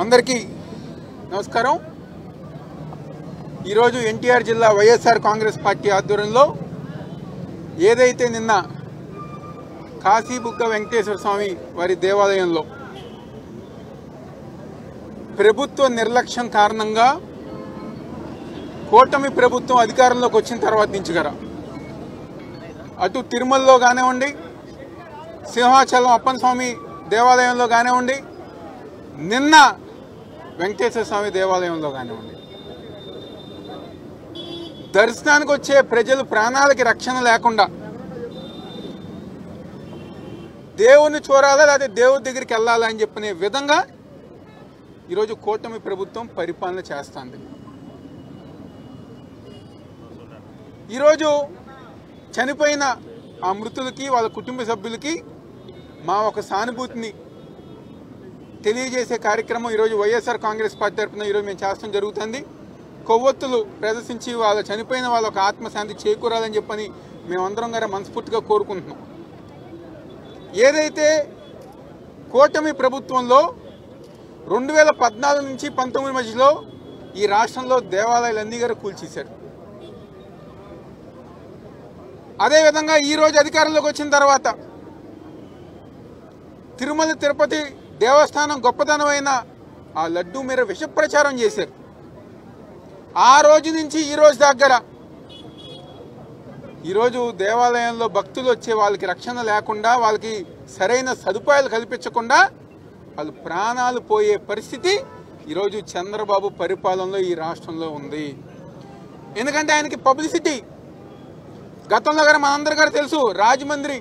అందరికీ నమస్కారం। ఈరోజు ఎన్టీఆర్ జిల్లా వైఎస్ఆర్ కాంగ్రెస్ పార్టీ ఆధ్వర్యంలో ఏదైతే నిన్న కాశీబుగ్గ వెంకటేశ్వర స్వామి వారి దేవాలయంలో ప్రభుత్వ నిర్లక్ష్యం కారణంగా కూటమి ప్రభుత్వం అధికారంలోకి వచ్చిన తర్వాత నుంచి గల అటు తిరుమలలో కానివ్వండి, సింహాచలం అప్పన్న స్వామి దేవాలయంలో కానివ్వండి, నిన్న వెంకటేశ్వర స్వామి దేవాలయంలో కానివ్వండి, దర్శనానికి వచ్చే ప్రజలు ప్రాణాలకి రక్షణ లేకుండా దేవుని చూడాలా లేదా దేవుడి దగ్గరికి వెళ్ళాలా అని చెప్పనే విధంగా ఈరోజు కూటమి ప్రభుత్వం పరిపాలన చేస్తుంది। ఈరోజు చనిపోయిన ఆ మృతులకి వాళ్ళ కుటుంబ సభ్యులకి మా ఒక సానుభూతిని తెలియజేసే కార్యక్రమం ఈరోజు వైఎస్ఆర్ కాంగ్రెస్ పార్టీ తరఫున ఈరోజు మేము చేస్తడం జరుగుతుంది। కొవ్వొత్తులు ప్రదర్శించి వాళ్ళ చనిపోయిన వాళ్ళ ఒక ఆత్మశాంతి చేకూరాలని చెప్పని మేమందరం గారు మనస్ఫూర్తిగా కోరుకుంటున్నాం। ఏదైతే కూటమి ప్రభుత్వంలో 2014 నుంచి 19 మధ్యలో ఈ రాష్ట్రంలో దేవాలయాలన్నీ గారు కూల్చేశారు। అదేవిధంగా ఈరోజు అధికారంలోకి వచ్చిన తర్వాత తిరుమల తిరుపతి దేవస్థానం గొప్పతనమైన ఆ లడ్డూ మీద విష ప్రచారం చేశారు। ఆ రోజు నుంచి ఈ రోజు దగ్గర ఈరోజు దేవాలయంలో భక్తులు వచ్చే వాళ్ళకి రక్షణ లేకుండా, వాళ్ళకి సరైన సదుపాయాలు కల్పించకుండా వాళ్ళు ప్రాణాలు పోయే పరిస్థితి ఈరోజు చంద్రబాబు పరిపాలనలో ఈ రాష్ట్రంలో ఉంది। ఎందుకంటే ఆయనకి పబ్లిసిటీ గతంలో గారు మనందరి గారు తెలుసు, రాజమండ్రి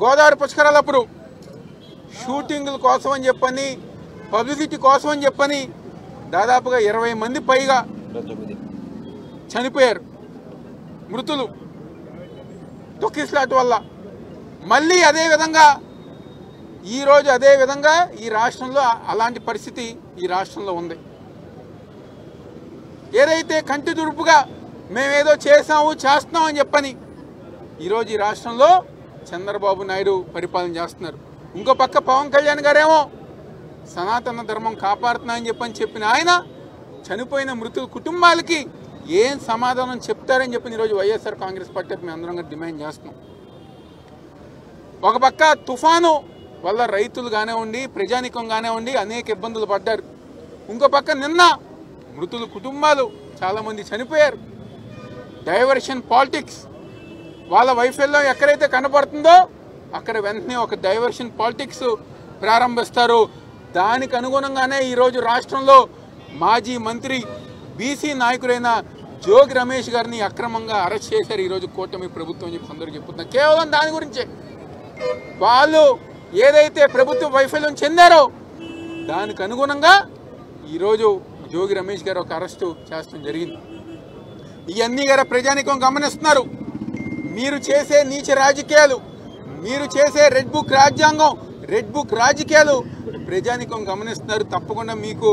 గోదావరి పుష్కరాలప్పుడు షూటింగ్ల కోసం అని చెప్పని, పబ్లిసిటీ కోసం అని చెప్పని దాదాపుగా 20 మంది పైగా చనిపోయారు మృతులు తొక్కిస్లాట్ వల్ల। మళ్ళీ అదేవిధంగా ఈరోజు అదేవిధంగా ఈ రాష్ట్రంలో అలాంటి పరిస్థితి ఈ రాష్ట్రంలో ఉంది। ఏదైతే కంటి తుడుపుగా మేమేదో చేస్తున్నాం అని చెప్పని ఈరోజు ఈ రాష్ట్రంలో చంద్రబాబు నాయుడు పరిపాలన చేస్తున్నారు। ఇంకో పక్క పవన్ కళ్యాణ్ గారేమో సనాతన ధర్మం కాపాడుతున్నాయని చెప్పిన ఆయన చనిపోయిన మృతుల కుటుంబాలకి ఏం సమాధానం చెప్తారని చెప్పి ఈరోజు వైఎస్ఆర్ కాంగ్రెస్ పార్టీ మేము అందరం డిమాండ్ చేస్తున్నాం। ఒక పక్క తుఫాను వల్ల రైతులు కానివ్వండి, ప్రజానికం కానివ్వండి అనేక ఇబ్బందులు పడ్డారు। ఇంకో పక్క నిన్న మృతుల కుటుంబాలు చాలామంది చనిపోయారు। డైవర్షన్ పాలిటిక్స్ వాళ్ళ వైఫల్యం ఎక్కడైతే కనబడుతుందో అక్కడ వెంటనే ఒక డైవర్షన్ పాలిటిక్స్ ప్రారంభిస్తారు। దానికి అనుగుణంగానే ఈరోజు రాష్ట్రంలో మాజీ మంత్రి బీసీ నాయకుడైన జోగి రమేష్ గారిని అక్రమంగా అరెస్ట్ చేశారు ఈరోజు కూటమి ప్రభుత్వం చెప్పి అందరూ చెప్తున్నారు। కేవలం దాని గురించే వాళ్ళు ఏదైతే ప్రభుత్వ వైఫల్యం చెందారో దానికి అనుగుణంగా ఈరోజు జోగి రమేష్ గారు ఒక అరెస్టు చేస్తడం జరిగింది। ఇవన్నీ గారు ప్రజానికం గమనిస్తున్నారు। మీరు చేసే నీచ రాజకీయాలు, మీరు చేసే రెడ్ బుక్ రాజ్యాంగం, రెడ్ బుక్ రాజకీయాలు ప్రజానికం గమనిస్తున్నారు। తప్పకుండా మీకు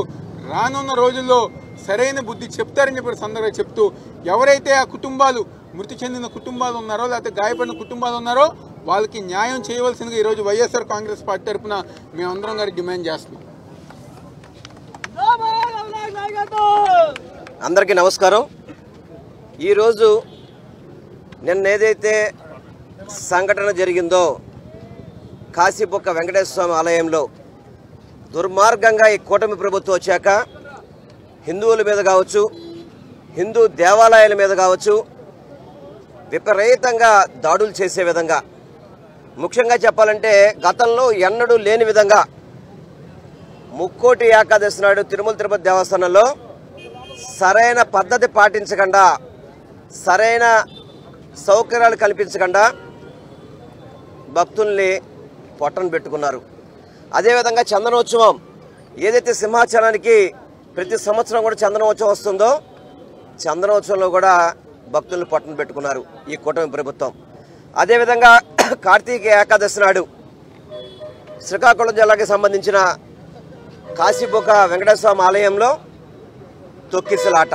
రానున్న రోజుల్లో సరైన బుద్ధి చెప్తారని చెప్పి సందర్భంగా చెప్తూ, ఎవరైతే ఆ కుటుంబాలు మృతి చెందిన కుటుంబాలు ఉన్నారో లేకపోతే గాయపడిన కుటుంబాలు ఉన్నారో వాళ్ళకి న్యాయం చేయవలసిందిగా ఈరోజు వైఎస్ఆర్ కాంగ్రెస్ పార్టీ తరఫున మేమందరం గారికి డిమాండ్ చేస్తున్నాం। అందరికీ నమస్కారం। ఈరోజు నిన్న ఏదైతే సంఘటన జరిగిందో కాశీబుగ్గ వెంకటేశ్వర స్వామి ఆలయంలో దుర్మార్గంగా ఈ కూటమి ప్రభుత్వం వచ్చాక హిందువుల మీద కావచ్చు, హిందూ దేవాలయాల మీద కావచ్చు విపరీతంగా దాడులు చేసే విధంగా, ముఖ్యంగా చెప్పాలంటే గతంలో ఎన్నడూ లేని విధంగా ముక్కోటి ఏకాదశి నాడు తిరుమల తిరుపతి దేవస్థానంలో సరైన పద్ధతి పాటించకుండా, సరైన సౌకర్యాలు కల్పించకుండా భక్తుల్ని పొట్టను పెట్టుకున్నారు। అదేవిధంగా చందనోత్సవం ఏదైతే సింహాచలానికి ప్రతి సంవత్సరం కూడా చందనోత్సవం వస్తుందో చందనోత్సవంలో కూడా భక్తుల్ని పొట్టను పెట్టుకున్నారు ఈ కూటమి ప్రభుత్వం। అదేవిధంగా కార్తీక ఏకాదశి నాడు శ్రీకాకుళం జిల్లాకి సంబంధించిన కాశీబుగ్గ వెంకటేశ్వర స్వామి ఆలయంలో తొక్కిసలాట,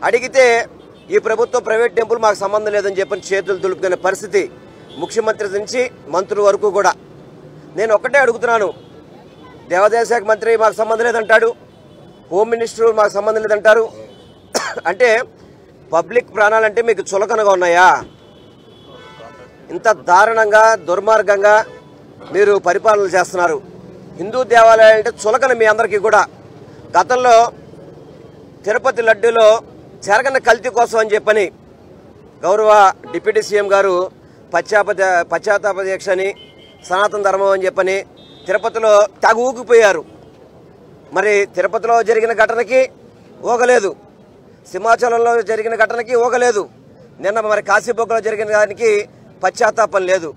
అడిగితే ఈ ప్రభుత్వం ప్రైవేట్ టెంపుల్ మాకు సంబంధం లేదని చెప్పని చేతులు దులుపుకునే పరిస్థితి ముఖ్యమంత్రి నుంచి మంత్రుల వరకు కూడా। నేను ఒకటే అడుగుతున్నాను, దేవాదాయ శాఖ మంత్రి మాకు సంబంధం లేదంటాడు, హోమ్ మినిస్టర్ మాకు సంబంధం లేదంటారు. అంటే పబ్లిక్ ప్రాణాలంటే మీకు చులకనగా ఉన్నాయా? ఇంత దారుణంగా దుర్మార్గంగా మీరు పరిపాలన చేస్తున్నారు. హిందూ దేవాలయాలు అంటే చులకన మీ అందరికీ కూడా. గతంలో తిరుపతి లడ్డూలో జరగని కల్తీ కోసం అని చెప్పని గౌరవ డిప్యూటీ సీఎం గారు పశ్చాత్తాప దీక్ష అని సనాతన ధర్మం అని చెప్పని తిరుపతిలో తెగ ఊగిపోయారు. మరి తిరుపతిలో జరిగిన ఘటనకి ఊగలేదు, సింహాచలంలో జరిగిన ఘటనకి ఊగలేదు, నిన్న మరి కాశీబొగ్గలో జరిగిన దానికి పశ్చాత్తాపం లేదు.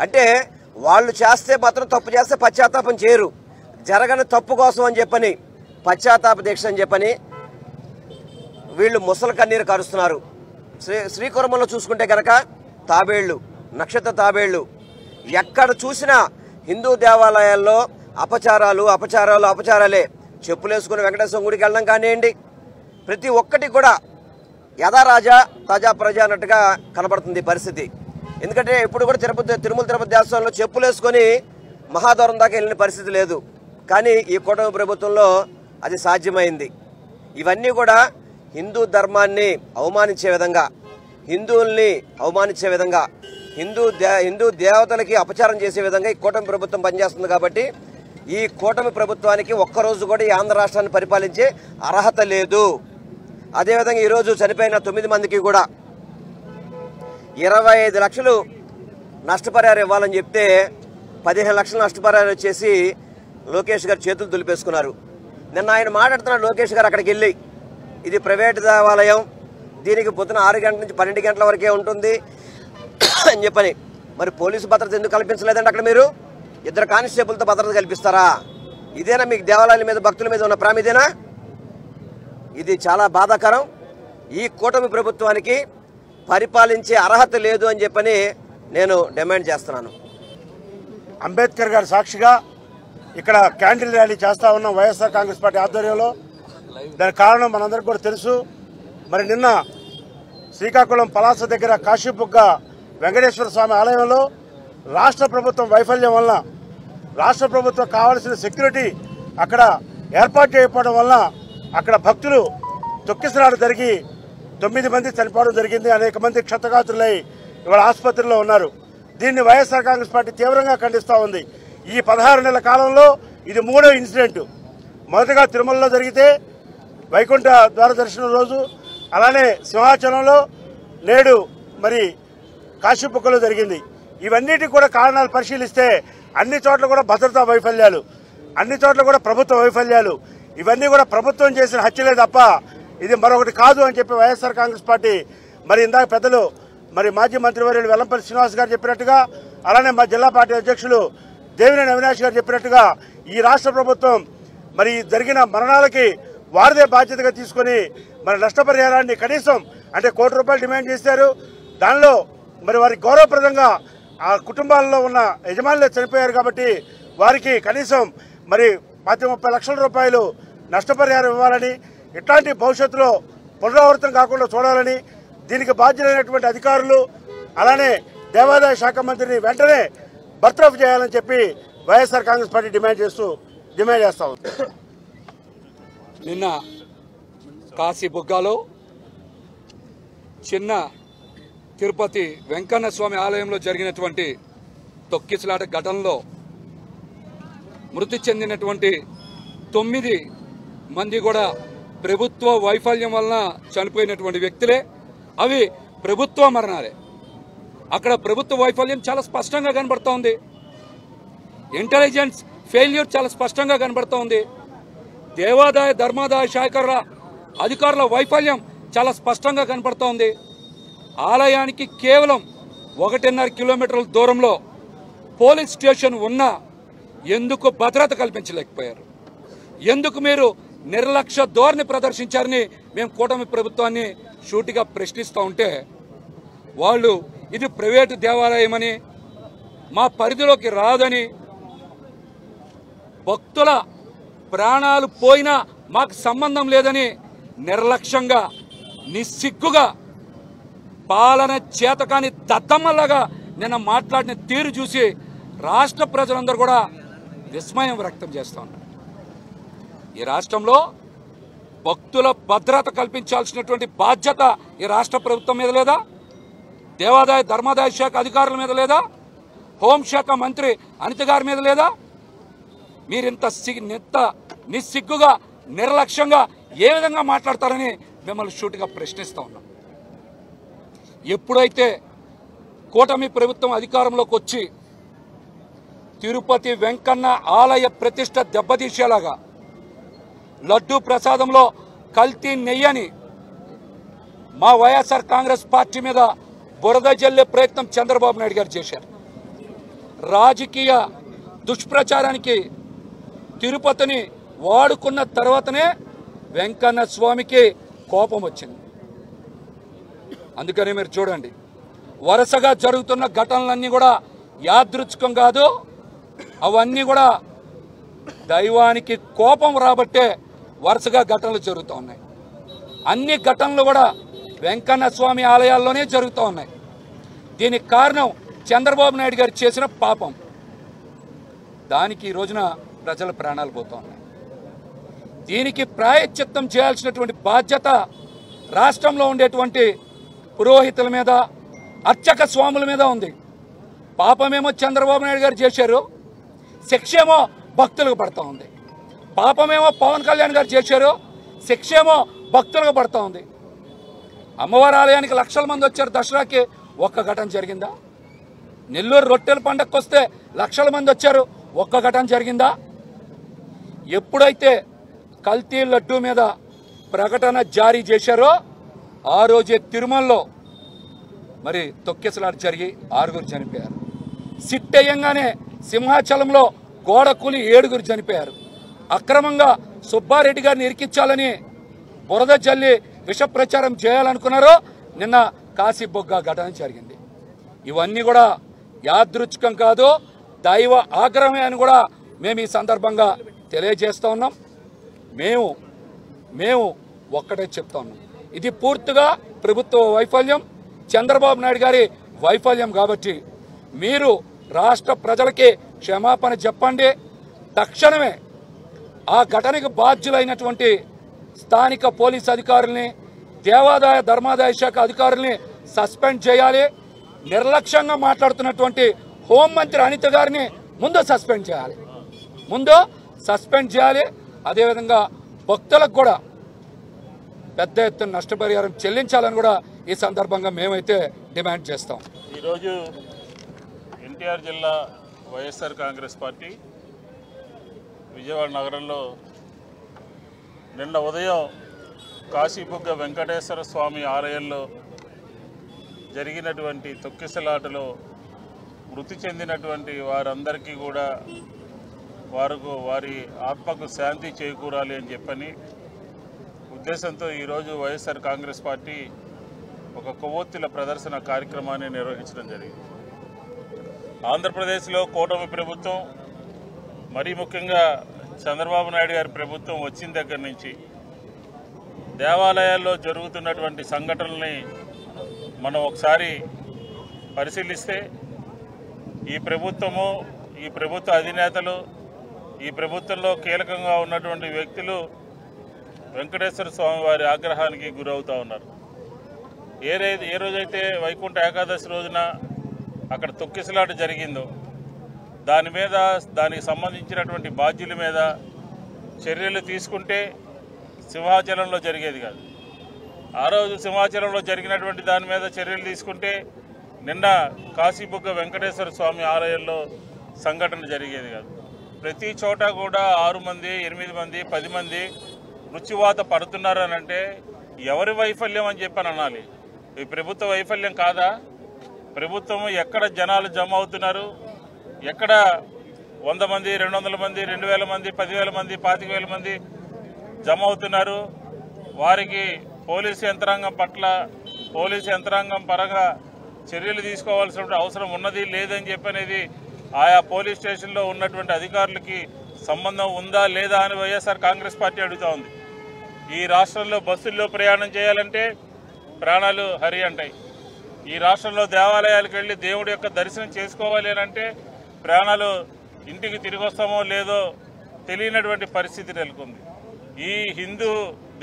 అంటే వాళ్ళు చేస్తే మాత్రం తప్పు చేస్తే పశ్చాత్తాపం చేయరు, జరగని తప్పు కోసం అని చెప్పని పశ్చాత్తాప దీక్ష అని చెప్పని వీళ్ళు ముసలి కన్నీరు కారుస్తున్నారు. శ్రీకాకుళంలో చూసుకుంటే కనుక తాబేళ్లు, నక్షత్ర తాబేళ్లు, ఎక్కడ చూసినా హిందూ దేవాలయాల్లో అపచారాలే. చెప్పులేసుకుని వెంకటేశ్వర గుడికి వెళ్ళడం కానివ్వండి, ప్రతి ఒక్కటి కూడా యథా రాజా తాజా ప్రజా అన్నట్టుగా కనబడుతుంది పరిస్థితి. ఎందుకంటే ఎప్పుడు కూడా తిరుమల తిరుపతి దేవస్థానంలో చెప్పులేసుకొని మహాద్వారం దాకా వెళ్ళిన పరిస్థితి లేదు. కానీ ఈ కూటమి ప్రభుత్వంలో అది సాధ్యమైంది. ఇవన్నీ కూడా హిందూ ధర్మాన్ని అవమానించే విధంగా, హిందువుల్ని అవమానించే విధంగా, హిందూ దేవతలకి అపచారం చేసే విధంగా ఈ కూటమి ప్రభుత్వం పనిచేస్తుంది. కాబట్టి ఈ కూటమి ప్రభుత్వానికి ఒక్కరోజు కూడా ఈ ఆంధ్ర రాష్ట్రాన్ని పరిపాలించే అర్హత లేదు. అదేవిధంగా ఈరోజు చనిపోయిన 9 మందికి కూడా 25 లక్షలు నష్టపరిహారం ఇవ్వాలని చెప్తే 15 లక్షల నష్టపరిహారం వచ్చేసి లోకేష్ గారు చేతులు దులిపేసుకున్నారు. నిన్న ఆయన మాట్లాడుతున్నాడు లోకేష్ గారు అక్కడికి వెళ్ళి, ఇది ప్రైవేట్ దేవాలయం, దీనికి పొద్దున 6 గంటల నుంచి 12 గంటల వరకే ఉంటుంది అని చెప్పని. మరి పోలీసు భద్రత ఎందుకు కల్పించలేదండి? అక్కడ మీరు 2 కానిస్టేబుల్తో భద్రత కల్పిస్తారా? ఇదేనా మీకు దేవాలయాల మీద భక్తుల మీద ఉన్న ప్రేమ? ఇదేనా? ఇది చాలా బాధాకరం. ఈ కూటమి ప్రభుత్వానికి పరిపాలించే అర్హత లేదు అని చెప్పని నేను డిమాండ్ చేస్తున్నాను. అంబేద్కర్ గారి సాక్షిగా ఇక్కడ క్యాండిల్ ర్యాలీ చేస్తా ఉన్నాం వైఎస్ఆర్ కాంగ్రెస్ పార్టీ ఆధ్వర్యంలో. దానికి కారణం మనందరికీ కూడా తెలుసు. మరి నిన్న శ్రీకాకుళం పలాస దగ్గర కాశీబుగ్గ వెంకటేశ్వర స్వామి ఆలయంలో రాష్ట్ర ప్రభుత్వం వైఫల్యం వల్ల, రాష్ట్ర ప్రభుత్వం కావాల్సిన సెక్యూరిటీ అక్కడ ఏర్పాటు చేయకపోవడం వల్ల అక్కడ భక్తులు తొక్కిసలాట జరిగి 9 మంది చనిపోవడం జరిగింది. అనేక మంది క్షతగాత్రులై ఇవాళ ఆసుపత్రిలో ఉన్నారు. దీన్ని వైఎస్ఆర్ కాంగ్రెస్ పార్టీ తీవ్రంగా ఖండిస్తూ ఉంది. ఈ 16 నెలల కాలంలో ఇది 3వ ఇన్సిడెంట్. మొదటగా తిరుమలలో జరిగితే వైకుంఠ ద్వార దర్శనం రోజు, అలానే సింహాచలంలో, నేడు మరి కాశీబుగ్గలో జరిగింది. ఇవన్నిటికి కూడా కారణాలు పరిశీలిస్తే అన్ని చోట్ల కూడా భద్రతా వైఫల్యాలు, అన్ని చోట్ల కూడా ప్రభుత్వ వైఫల్యాలు, ఇవన్నీ కూడా ప్రభుత్వం చేసిన హత్యలే తప్ప ఇది మరొకటి కాదు అని చెప్పి వైఎస్ఆర్ కాంగ్రెస్ పార్టీ మరి ఇందాక పెద్దలు మరి మాజీ మంత్రివర్యులు వెల్లంపల్లి శ్రీనివాస్ గారు చెప్పినట్టుగా, అలానే మా జిల్లా పార్టీ అధ్యక్షులు దేవినేని అవినాష్ గారు చెప్పినట్టుగా ఈ రాష్ట్ర ప్రభుత్వం మరి జరిగిన మరణాలకి వారిదే బాధ్యతగా తీసుకుని మరి నష్టపరిహారాన్ని కనీసం అంటే ₹1 కోటి డిమాండ్ చేశారు. దానిలో మరి వారికి గౌరవప్రదంగా ఆ కుటుంబాల్లో ఉన్న యజమానులే చనిపోయారు కాబట్టి వారికి కనీసం మరి 30 లక్షల రూపాయలు నష్టపరిహారం ఇవ్వాలని, ఇట్లాంటి భవిష్యత్తులో పునరావృతం కాకుండా చూడాలని, దీనికి బాధ్యులైనటువంటి అధికారులు అలానే దేవాదాయ శాఖ మంత్రిని వెంటనే బర్తరఫ్ చేయాలని చెప్పి వైఎస్ఆర్ కాంగ్రెస్ పార్టీ డిమాండ్ చేస్తా ఉంది. నిన్న కాశీబుగ్గలో చిన్న తిరుపతి వెంకన్న స్వామి ఆలయంలో జరిగినటువంటి తొక్కిసలాట ఘటనలో మృతి చెందినటువంటి 9 మంది కూడా ప్రభుత్వ వైఫల్యం వలన చనిపోయినటువంటి వ్యక్తులే. అవి ప్రభుత్వ మరణాలే. అక్కడ ప్రభుత్వ వైఫల్యం చాలా స్పష్టంగా కనబడుతోంది. ఇంటెలిజెన్స్ ఫెయిల్యూర్ చాలా స్పష్టంగా కనబడుతోంది. దేవాదాయ ధర్మాదాయ శాఖల అధికారుల వైఫల్యం చాలా స్పష్టంగా కనబడుతోంది. ఆలయానికి కేవలం 1.5 కిలోమీటర్ల దూరంలో పోలీస్ స్టేషన్ ఉన్నా ఎందుకు భద్రత కల్పించలేకపోయారు? ఎందుకు మీరు నిర్లక్ష్య ధోరణి ప్రదర్శించారని మేము కూటమి ప్రభుత్వాన్ని సూటిగా ప్రశ్నిస్తూ ఉంటే, వాళ్ళు ఇది ప్రైవేటు దేవాలయమని, మా పరిధిలోకి రాదని, భక్తుల ప్రాణాలు పోయినా మాకు సంబంధం లేదని నిర్లక్ష్యంగా నిస్సిగ్గుగా పాలన చేతకాని దద్దమ్మలాగా నిన్న మాట్లాడిన తీరు చూసి రాష్ట్ర ప్రజలందరూ కూడా విస్మయం వ్యక్తం చేస్తూ ఉన్నాం. ఈ రాష్ట్రంలో భక్తుల భద్రత కల్పించాల్సినటువంటి బాధ్యత ఈ రాష్ట్ర ప్రభుత్వం మీద లేదా? దేవాదాయ ధర్మాదాయ శాఖ అధికారుల మీద లేదా? హోంశాఖ మంత్రి అనిత గారి మీద లేదా? మీరింత నిస్సిగ్గుగా నిర్లక్ష్యంగా ఏ విధంగా మాట్లాడతారని మిమ్మల్ని షూట్గా ప్రశ్నిస్తూ ఉన్నాం. ఎప్పుడైతే కూటమి ప్రభుత్వం అధికారంలోకి వచ్చి తిరుపతి వెంకన్న ఆలయ ప్రతిష్ట దెబ్బతీసేలాగా లడ్డూ ప్రసాదంలో కల్తీ నెయ్యని మా వైఎస్ఆర్ కాంగ్రెస్ పార్టీ మీద బురద జల్లే ప్రయత్నం చంద్రబాబు నాయుడు గారు చేశారు. రాజకీయ దుష్ప్రచారానికి తిరుపతిని వాడుకున్న తర్వాతనే వెంకన్న స్వామికి కోపం వచ్చింది. అందుకని మీరు చూడండి, వరుసగా జరుగుతున్న ఘటనలన్నీ కూడా యాదృచ్ఛికం కాదు, అవన్నీ కూడా దైవానికి కోపం రాబట్టే వరుసగా ఘటనలు జరుగుతూ ఉన్నాయి. అన్ని ఘటనలు కూడా వెంకన్న స్వామి ఆలయాల్లోనే జరుగుతూ ఉన్నాయి. దీనికి కారణం చంద్రబాబు నాయుడు గారు చేసిన పాపం. దానికి ఈ రోజున ప్రజల ప్రాణాలు పోతూ ఉన్నాయి. దీనికి ప్రాయశ్చిత్తం చేయాల్సినటువంటి బాధ్యత రాష్ట్రంలో ఉండేటువంటి పురోహితుల మీద, అర్చక స్వాముల మీద ఉంది. పాపమేమో చంద్రబాబు నాయుడు గారు చేశారు, శిక్షేమో భక్తులకు పడతా ఉంది. పాపమేమో పవన్ కళ్యాణ్ గారు చేశారు, శిక్షేమో భక్తులకు పడతా ఉంది. అమ్మవారి ఆలయానికి లక్షల మంది వచ్చారు దసరాకి, ఒక్క ఘటన జరిగిందా? నెల్లూరు రొట్టెల పండగకు వస్తే లక్షల మంది వచ్చారు, ఒక్క ఘటన జరిగిందా? ఎప్పుడైతే కల్తీ లడ్డూ మీద ప్రకటన జారీ చేశారో ఆ రోజే తిరుమలలో మరి తొక్కిసలాట జరిగి 6 చనిపోయారు. సిట్టయ్యంగానే సింహాచలంలో గోడ కూలి 7 చనిపోయారు. అక్రమంగా సుబ్బారెడ్డి గారిని ఇరికించాలని బురద జల్లి విష ప్రచారం చేయాలనుకున్నారో నిన్న కాశీబొగ్గ ఘటన జరిగింది. ఇవన్నీ కూడా యాదృచ్ఛికం కాదు, దైవ ఆగ్రహమే అని కూడా మేము ఈ సందర్భంగా తెలియజేస్తూ ఉన్నాం. మేము ఒక్కటే చెప్తా ఉన్నాం, ఇది పూర్తిగా ప్రభుత్వ వైఫల్యం, చంద్రబాబు నాయుడు గారి వైఫల్యం. కాబట్టి మీరు రాష్ట్ర ప్రజలకి క్షమాపణ చెప్పండి. తక్షణమే ఆ ఘటనకు బాధ్యులైనటువంటి స్థానిక పోలీస్ అధికారుల్ని, దేవాదాయ ధర్మాదాయ శాఖ అధికారుల్ని సస్పెండ్ చేయాలి. నిర్లక్ష్యంగా మాట్లాడుతున్నటువంటి హోంమంత్రి అనిత గారిని ముందు సస్పెండ్ చేయాలి. అదేవిధంగా భక్తులకు కూడా పెద్ద ఎత్తున నష్టపరిహారం చెల్లించాలని కూడా ఈ సందర్భంగా మేమైతే డిమాండ్ చేస్తాం. ఈరోజు ఎన్టీఆర్ జిల్లా వైఎస్ఆర్ కాంగ్రెస్ పార్టీ విజయవాడ నగరంలో నిన్న ఉదయం కాశీబుగ్గ వెంకటేశ్వర స్వామి ఆలయంలో జరిగినటువంటి తొక్కిసలాటలో మృతి చెందినటువంటి వారందరికీ కూడా వారి ఆత్మకు శాంతి చేకూరాలి అని చెప్పని ఉద్దేశంతో ఈరోజు వైఎస్ఆర్ కాంగ్రెస్ పార్టీ ఒక కొవ్వొత్తుల ప్రదర్శన కార్యక్రమాన్ని నిర్వహించడం జరిగింది. ఆంధ్రప్రదేశ్లో కూటమి ప్రభుత్వం, మరీ ముఖ్యంగా చంద్రబాబు నాయుడు గారి ప్రభుత్వం వచ్చిన దగ్గర నుంచి దేవాలయాల్లో జరుగుతున్నటువంటి సంఘటనల్ని మనం ఒకసారి పరిశీలిస్తే ఈ ప్రభుత్వ అధినేతలు, ఈ ప్రభుత్వంలో కీలకంగా ఉన్నటువంటి వ్యక్తులు వెంకటేశ్వర స్వామి వారి ఆగ్రహానికి గురవుతూ ఉన్నారు. ఏ రోజైతే వైకుంఠ ఏకాదశి రోజున అక్కడ తొక్కిసలాట జరిగిందో దానికి సంబంధించినటువంటి బాధ్యుల మీద చర్యలు తీసుకుంటే సింహాచలంలో జరిగేది కాదు. ఆ రోజు సింహాచలంలో జరిగినటువంటి దాని మీద చర్యలు తీసుకుంటే నిన్న కాశీబుగ్గ వెంకటేశ్వర స్వామి ఆలయంలో సంఘటన జరిగేది కాదు. ప్రతి చోట కూడా 6 మంది, 8 మంది, 10 మంది మృత్యువాత పడుతున్నారనంటే ఎవరి వైఫల్యం అని చెప్పని అనాలి? ఈ ప్రభుత్వ వైఫల్యం కాదా? ప్రభుత్వం ఎక్కడ జనాలు జమ అవుతున్నారు, ఎక్కడ 100 మంది, 200 మంది, 2000 మంది, 10,000 మంది, 25,000 మంది జమ అవుతున్నారు. వారికి పోలీసు యంత్రాంగం పరంగా చర్యలు తీసుకోవాల్సిన అవసరం ఉన్నది లేదని చెప్పనేది ఆయా పోలీస్ స్టేషన్లో ఉన్నటువంటి అధికారులకి సంబంధం ఉందా లేదా అని వైఎస్ఆర్ కాంగ్రెస్ పార్టీ అడుగుతూ ఉంది. ఈ రాష్ట్రంలో బస్సుల్లో ప్రయాణం చేయాలంటే ప్రాణాలు హరి అంటాయి. ఈ రాష్ట్రంలో దేవాలయాలకు వెళ్ళి దేవుడి యొక్క దర్శనం చేసుకోవాలి అని అంటే ప్రాణాలు ఇంటికి తిరిగి వస్తామో లేదో తెలియనటువంటి పరిస్థితి నెలకొంది. ఈ హిందూ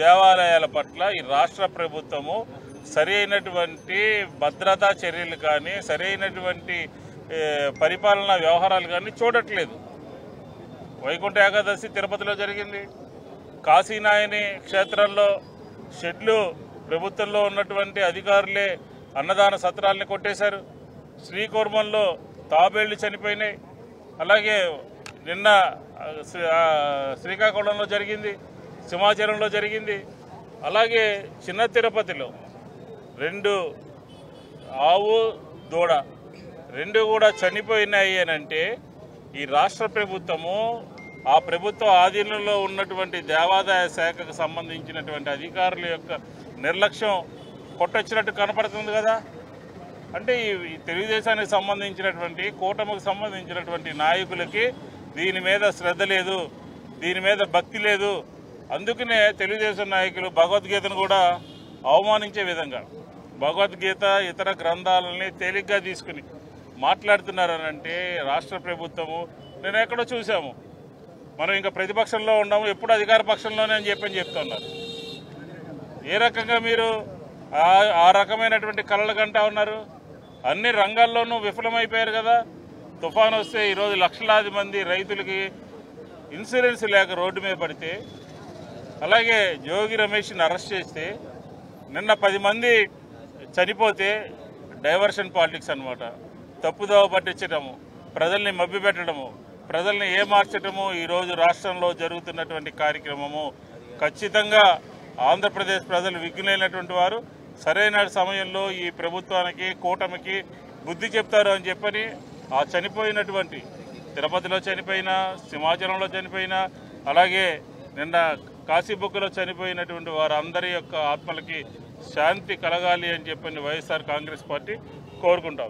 దేవాలయాల పట్ల ఈ రాష్ట్ర ప్రభుత్వము సరి అయినటువంటి భద్రతా చర్యలు కానీ సరి అయినటువంటి పరిపాలనా వ్యవహారాలు కానీ చూడట్లేదు. వైకుంఠ ఏకాదశి తిరుపతిలో జరిగింది. కాశీనాయని క్షేత్రంలో షెడ్లు ప్రభుత్వంలో ఉన్నటువంటి అధికారులే అన్నదాన సత్రాలని కొట్టేశారు. శ్రీకూర్మంలో తాబేళ్లు చనిపోయినాయి. అలాగే నిన్న శ్రీకాకుళంలో జరిగింది, సింహాచలంలో జరిగింది. అలాగే చిన్న తిరుపతిలో 2 ఆవు దూడ 2 కూడా చనిపోయినాయి అని అంటే ఈ రాష్ట్ర ప్రభుత్వము ఆ ప్రభుత్వ ఆధీనంలో ఉన్నటువంటి దేవాదాయ శాఖకు సంబంధించినటువంటి అధికారుల యొక్క నిర్లక్ష్యం కొట్టొచ్చినట్టు కనపడుతుంది కదా. అంటే ఈ తెలుగుదేశానికి సంబంధించినటువంటి కూటమికి సంబంధించినటువంటి నాయకులకి దీని మీద శ్రద్ధ లేదు, దీని మీద భక్తి లేదు. అందుకనే తెలుగుదేశం నాయకులు భగవద్గీతను కూడా అవమానించే విధంగా భగవద్గీత ఇతర గ్రంథాలని తేలిగ్గా తీసుకుని మాట్లాడుతున్నారనంటే రాష్ట్ర ప్రభుత్వము నేను ఎక్కడో చూసాము. మనం ఇంకా ప్రతిపక్షంలో ఉన్నాము, ఎప్పుడు అధికార పక్షంలోనే అని చెప్తున్నారు. ఏ రకంగా మీరు ఆ రకమైనటువంటి కలలు కంటా ఉన్నారు? అన్ని రంగాల్లోనూ విఫలమైపోయారు కదా. తుఫాను వస్తే ఈరోజు లక్షలాది మంది రైతులకి ఇన్సూరెన్స్ లేక రోడ్డు మీద పడితే, అలాగే జోగి రమేష్ని అరెస్ట్ చేస్తే, నిన్న 10 మంది చనిపోతే డైవర్షన్ పాలిటిక్స్ అన్నమాట. తప్పుదోవ పట్టించడము, ప్రజల్ని మభ్యపెట్టడము, ప్రజల్ని ఏమార్చడము ఈరోజు రాష్ట్రంలో జరుగుతున్నటువంటి కార్యక్రమము. ఖచ్చితంగా ఆంధ్రప్రదేశ్ ప్రజలు విఘ్నులైనటువంటి వారు సరైన సమయంలో ఈ ప్రభుత్వానికి కూటమికి బుద్ధి చెప్తారు అని చెప్పని ఆ చనిపోయినటువంటి తిరుపతిలో చనిపోయినా, సింహాచలంలో చనిపోయినా, అలాగే నిన్న కాశీబుగ్గలో చనిపోయినటువంటి వారందరి యొక్క ఆత్మలకి శాంతి కలగాలి అని చెప్పని వైఎస్ఆర్ కాంగ్రెస్ పార్టీ కోరుకుంటాం.